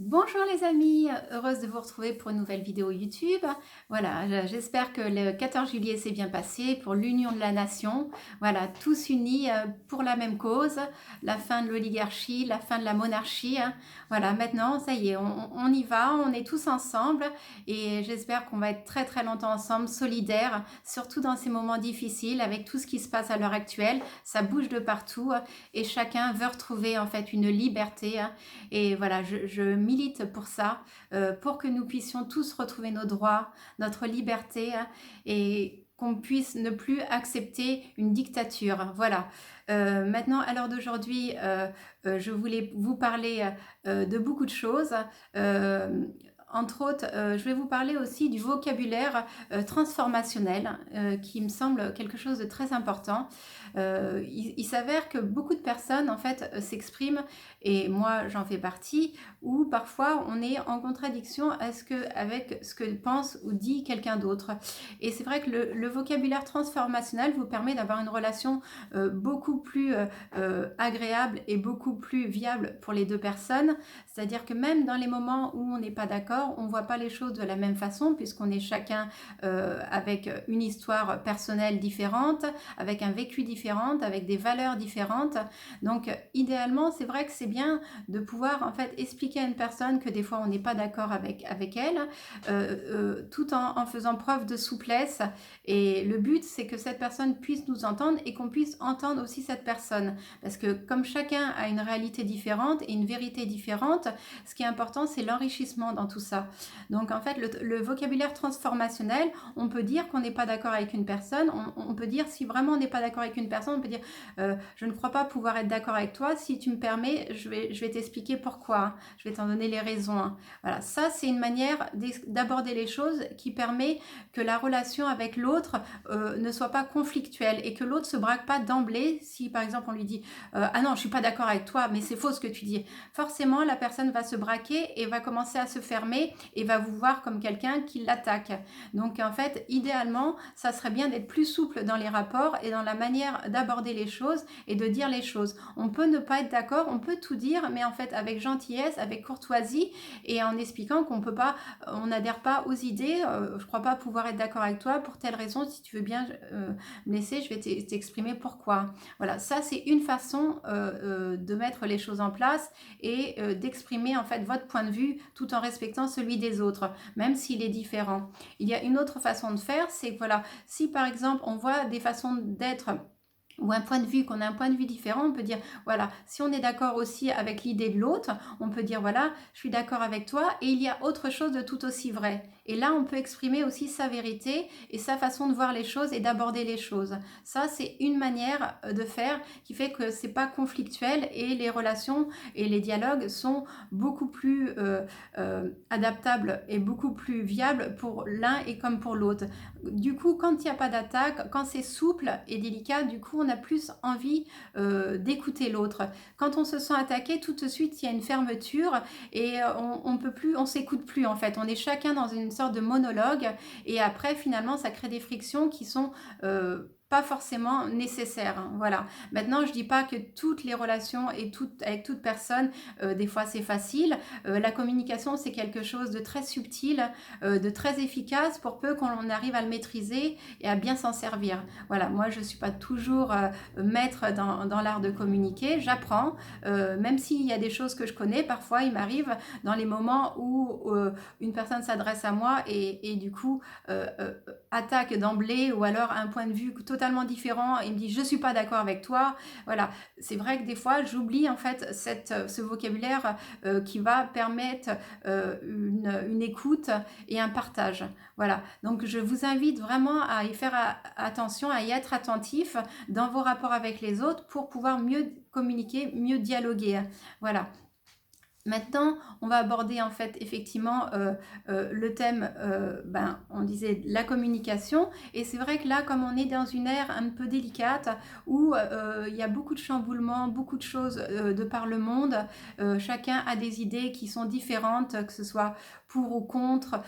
Bonjour les amis, heureuse de vous retrouver pour une nouvelle vidéo YouTube. Voilà, j'espère que le 14 juillet s'est bien passé pour l'union de la nation. Voilà, tous unis pour la même cause, la fin de l'oligarchie, la fin de la monarchie, hein. Voilà, maintenant, ça y est, on y va, on est tous ensemble et j'espère qu'on va être très très longtemps ensemble, solidaires, surtout dans ces moments difficiles avec tout ce qui se passe à l'heure actuelle. Ça bouge de partout et chacun veut retrouver en fait une liberté, hein. Et voilà, je milite pour ça, pour que nous puissions tous retrouver nos droits, notre liberté, hein, et qu'on puisse ne plus accepter une dictature. Voilà. Maintenant, à l'heure d'aujourd'hui, je voulais vous parler de beaucoup de choses. Euh, Entre autres, je vais vous parler aussi du vocabulaire transformationnel, qui me semble quelque chose de très important. Il s'avère que beaucoup de personnes, en fait, s'expriment, et moi j'en fais partie, où parfois on est en contradiction avec ce que pense ou dit quelqu'un d'autre. Et c'est vrai que le vocabulaire transformationnel vous permet d'avoir une relation beaucoup plus agréable et beaucoup plus viable pour les deux personnes. C'est-à-dire que même dans les moments où on n'est pas d'accord, on ne voit pas les choses de la même façon, puisqu'on est chacun avec une histoire personnelle différente, avec un vécu différent, avec des valeurs différentes. Donc idéalement, c'est vrai que c'est bien de pouvoir en fait expliquer à une personne que des fois on n'est pas d'accord avec elle, tout en faisant preuve de souplesse. Et le but, c'est que cette personne puisse nous entendre et qu'on puisse entendre aussi cette personne. Parce que comme chacun a une réalité différente et une vérité différente, ce qui est important, c'est l'enrichissement dans tout ça. Donc en fait, le vocabulaire transformationnel, on peut dire qu'on n'est pas d'accord avec une personne, on peut dire si vraiment on n'est pas d'accord avec une personne, on peut dire je ne crois pas pouvoir être d'accord avec toi, si tu me permets, je vais t'expliquer pourquoi, hein. Je vais t'en donner les raisons, hein. Voilà, ça c'est une manière d'aborder les choses qui permet que la relation avec l'autre ne soit pas conflictuelle et que l'autre se braque pas d'emblée si par exemple on lui dit ah non je suis pas d'accord avec toi mais c'est faux ce que tu dis. Forcément la personne va se braquer et va commencer à se fermer et va vous voir comme quelqu'un qui l'attaque. Donc en fait idéalement ça serait bien d'être plus souple dans les rapports et dans la manière d'aborder les choses et de dire les choses. On peut ne pas être d'accord, on peut tout dire, mais en fait avec gentillesse, avec courtoisie et en expliquant qu'on peut pas, on n'adhère pas aux idées. Je crois pas pouvoir être d'accord avec toi pour telle raison. Si tu veux bien me laisser, je vais t'exprimer pourquoi. Voilà, ça c'est une façon de mettre les choses en place et d'exprimer en fait votre point de vue tout en respectant celui des autres, même s'il est différent. Il y a une autre façon de faire, c'est que voilà, si par exemple on voit des façons d'être ou un point de vue, qu'on a un point de vue différent, on peut dire, voilà, si on est d'accord aussi avec l'idée de l'autre, on peut dire, voilà, je suis d'accord avec toi, et il y a autre chose de tout aussi vrai. Et là, on peut exprimer aussi sa vérité et sa façon de voir les choses et d'aborder les choses. Ça, c'est une manière de faire qui fait que c'est pas conflictuel et les relations et les dialogues sont beaucoup plus adaptables et beaucoup plus viables pour l'un et comme pour l'autre. Du coup, quand il n'y a pas d'attaque, quand c'est souple et délicat, du coup, on a plus envie d'écouter l'autre. Quand on se sent attaqué, tout de suite, il y a une fermeture et on peut plus, on s'écoute plus en fait. On est chacun dans une sorte de monologue et après, finalement, ça crée des frictions qui sont pas forcément nécessaires, hein. Voilà. Maintenant, je dis pas que toutes les relations et avec toute personne, des fois c'est facile. La communication, c'est quelque chose de très subtil, de très efficace pour peu qu'on arrive à le maîtriser et à bien s'en servir. Voilà, moi je ne suis pas toujours maître dans l'art de communiquer, j'apprends, même s'il y a des choses que je connais, parfois il m'arrive dans les moments où une personne s'adresse à moi et du coup attaque d'emblée ou alors un point de vue totalement différent et me dit je ne suis pas d'accord avec toi. Voilà, c'est vrai que des fois j'oublie en fait ce vocabulaire qui va permettre une écoute et un partage. Voilà, donc je vous invite vraiment à y faire attention, à y être attentif dans vos rapports avec les autres pour pouvoir mieux communiquer, mieux dialoguer. Voilà. Maintenant, on va aborder en fait effectivement le thème, on disait la communication, et c'est vrai que là, comme on est dans une ère un peu délicate où il y a beaucoup de chamboulements, beaucoup de choses de par le monde, chacun a des idées qui sont différentes, que ce soit pour ou contre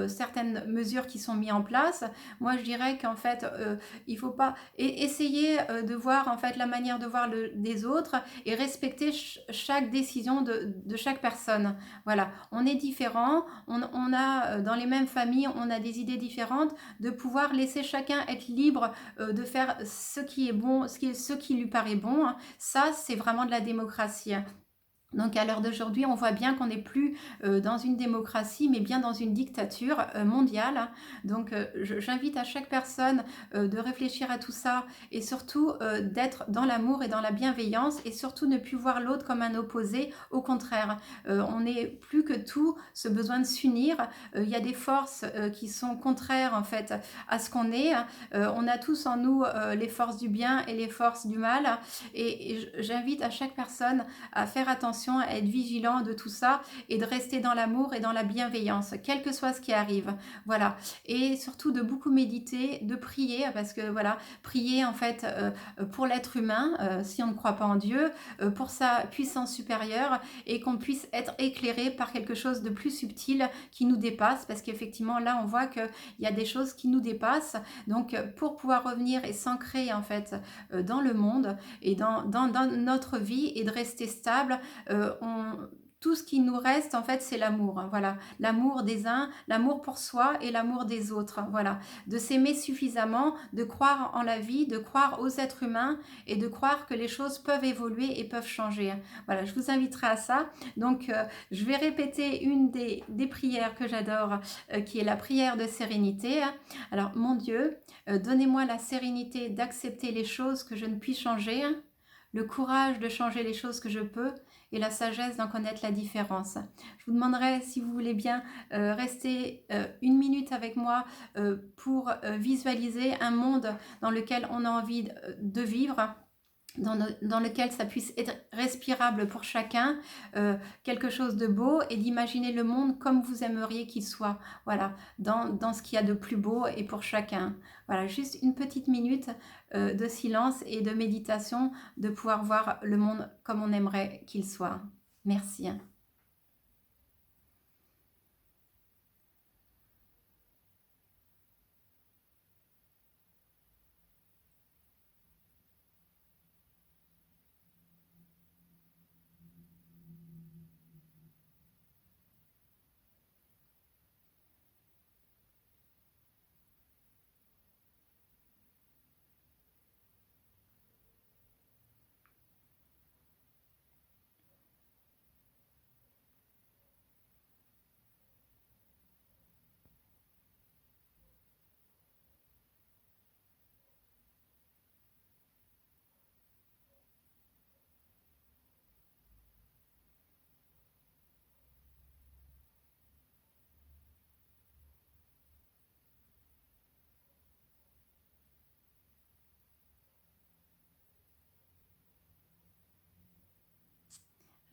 certaines mesures qui sont mises en place. Moi, je dirais qu'en fait, il faut pas essayer de voir en fait la manière de voir des autres et respecter chaque décision de chaque personne. Voilà, on est différents, on a dans les mêmes familles, on a des idées différentes, de pouvoir laisser chacun être libre de faire ce qui est bon, ce qui lui paraît bon. Ça, c'est vraiment de la démocratie. Donc à l'heure d'aujourd'hui, on voit bien qu'on n'est plus dans une démocratie, mais bien dans une dictature mondiale. Donc j'invite à chaque personne de réfléchir à tout ça et surtout d'être dans l'amour et dans la bienveillance et surtout ne plus voir l'autre comme un opposé. Au contraire, on est plus que tout ce besoin de s'unir. Il y a des forces qui sont contraires en fait à ce qu'on est. On a tous en nous les forces du bien et les forces du mal. Et j'invite à chaque personne à faire attention, à être vigilant de tout ça et de rester dans l'amour et dans la bienveillance, quel que soit ce qui arrive. Voilà. Et surtout de beaucoup méditer, de prier, parce que voilà, prier en fait pour l'être humain, si on ne croit pas en Dieu, pour sa puissance supérieure et qu'on puisse être éclairé par quelque chose de plus subtil qui nous dépasse, parce qu'effectivement là on voit qu'il y a des choses qui nous dépassent. Donc pour pouvoir revenir et s'ancrer en fait dans le monde et dans notre vie et de rester stable, tout ce qui nous reste en fait c'est l'amour, hein, voilà, l'amour des uns, l'amour pour soi et l'amour des autres, hein, voilà, de s'aimer suffisamment, de croire en la vie, de croire aux êtres humains et de croire que les choses peuvent évoluer et peuvent changer, hein. Voilà, je vous inviterai à ça. Donc je vais répéter une des prières que j'adore, qui est la prière de sérénité, hein. Alors mon Dieu, donnez-moi la sérénité d'accepter les choses que je ne puis changer, hein, le courage de changer les choses que je peux et la sagesse d'en connaître la différence. Je vous demanderai, si vous voulez bien, rester une minute avec moi pour visualiser un monde dans lequel on a envie de vivre, dans lequel ça puisse être respirable pour chacun, quelque chose de beau, et d'imaginer le monde comme vous aimeriez qu'il soit, voilà, dans ce qu'il y a de plus beau et pour chacun. Voilà, juste une petite minute de silence et de méditation, de pouvoir voir le monde comme on aimerait qu'il soit. Merci.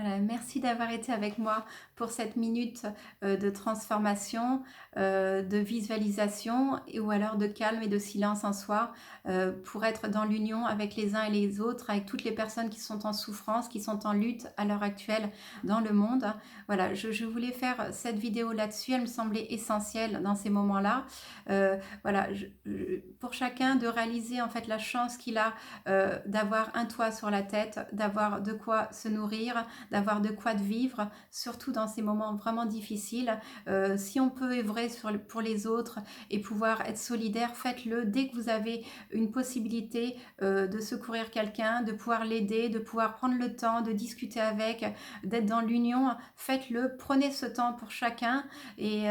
Voilà, merci d'avoir été avec moi pour cette minute de transformation, de visualisation ou alors de calme et de silence en soi, pour être dans l'union avec les uns et les autres, avec toutes les personnes qui sont en souffrance, qui sont en lutte à l'heure actuelle dans le monde. Voilà, je voulais faire cette vidéo là-dessus, elle me semblait essentielle dans ces moments-là. Voilà, pour chacun de réaliser en fait la chance qu'il a d'avoir un toit sur la tête, d'avoir de quoi se nourrir, d'avoir de quoi de vivre, surtout dans ces moments vraiment difficiles. Si on peut œuvrer pour les autres et pouvoir être solidaire, faites-le dès que vous avez une possibilité de secourir quelqu'un, de pouvoir l'aider, de pouvoir prendre le temps de discuter avec, d'être dans l'union, faites-le, prenez ce temps pour chacun et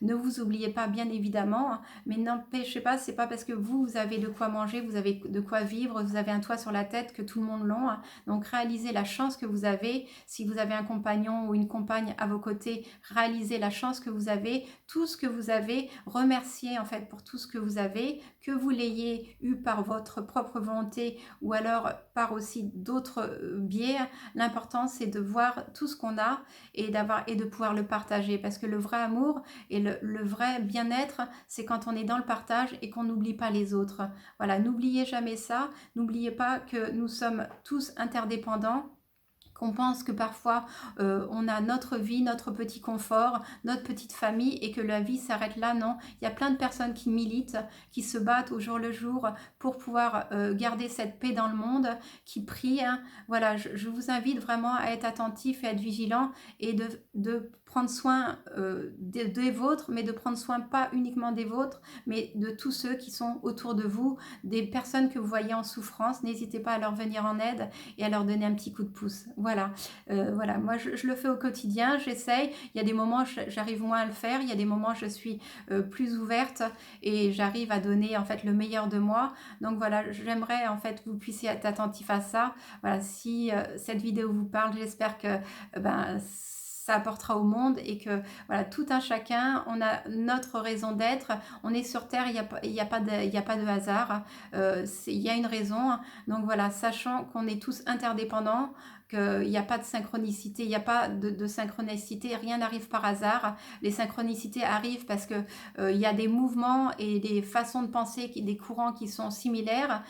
ne vous oubliez pas bien évidemment, mais n'empêchez pas, c'est pas parce que vous avez de quoi manger, vous avez de quoi vivre, vous avez un toit sur la tête que tout le monde l'a. Donc réalisez la chance que vous avez. Si vous avez un compagnon ou une compagne à vos côtés, réalisez la chance que vous avez, tout ce que vous avez, remerciez en fait pour tout ce que vous avez, que vous l'ayez eu par votre propre volonté ou alors par aussi d'autres biais. L'important c'est de voir tout ce qu'on a et de pouvoir le partager, parce que le vrai amour et le vrai bien-être, c'est quand on est dans le partage et qu'on n'oublie pas les autres. Voilà, n'oubliez jamais ça, n'oubliez pas que nous sommes tous interdépendants, qu'on pense que parfois on a notre vie, notre petit confort, notre petite famille et que la vie s'arrête là. Non, il y a plein de personnes qui militent, qui se battent au jour le jour pour pouvoir garder cette paix dans le monde, qui prient, hein. Voilà, je vous invite vraiment à être attentif et à être vigilant et de prendre soin des vôtres, mais de prendre soin pas uniquement des vôtres, mais de tous ceux qui sont autour de vous, des personnes que vous voyez en souffrance. N'hésitez pas à leur venir en aide et à leur donner un petit coup de pouce. Voilà, voilà. Moi je le fais au quotidien, j'essaye. Il y a des moments j'arrive moins à le faire, il y a des moments je suis plus ouverte et j'arrive à donner en fait le meilleur de moi. Donc voilà, j'aimerais en fait que vous puissiez être attentif à ça. Voilà, si cette vidéo vous parle, j'espère que ben, ça apportera au monde et que voilà, tout un chacun, on a notre raison d'être, on est sur Terre, il y a pas de hasard, il y a une raison. Donc voilà, sachant qu'on est tous interdépendants, qu'il n'y a pas de synchronicité, il n'y a pas de synchronicité, rien n'arrive par hasard. Les synchronicités arrivent parce que il y a des mouvements et des façons de penser, des courants qui sont similaires.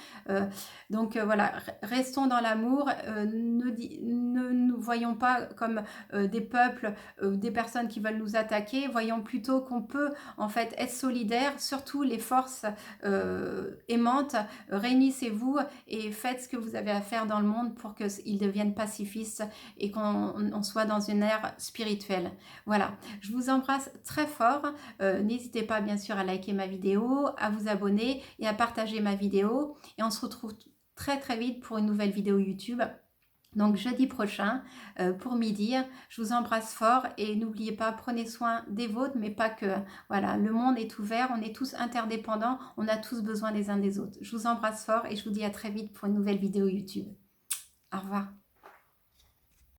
Donc voilà, restons dans l'amour, ne nous voyons pas comme des peuples, des personnes qui veulent nous attaquer, voyons plutôt qu'on peut en fait être solidaires, surtout les forces aimantes, réunissez-vous et faites ce que vous avez à faire dans le monde pour qu'ils deviennent pacifistes et qu'on soit dans une ère spirituelle. Voilà, je vous embrasse très fort, n'hésitez pas bien sûr à liker ma vidéo, à vous abonner et à partager ma vidéo et on se retrouve très très vite pour une nouvelle vidéo YouTube. Donc jeudi prochain pour midi, je vous embrasse fort et n'oubliez pas, prenez soin des vôtres, mais pas que. Voilà, le monde est ouvert, on est tous interdépendants, on a tous besoin les uns des autres. Je vous embrasse fort et je vous dis à très vite pour une nouvelle vidéo YouTube. Au revoir.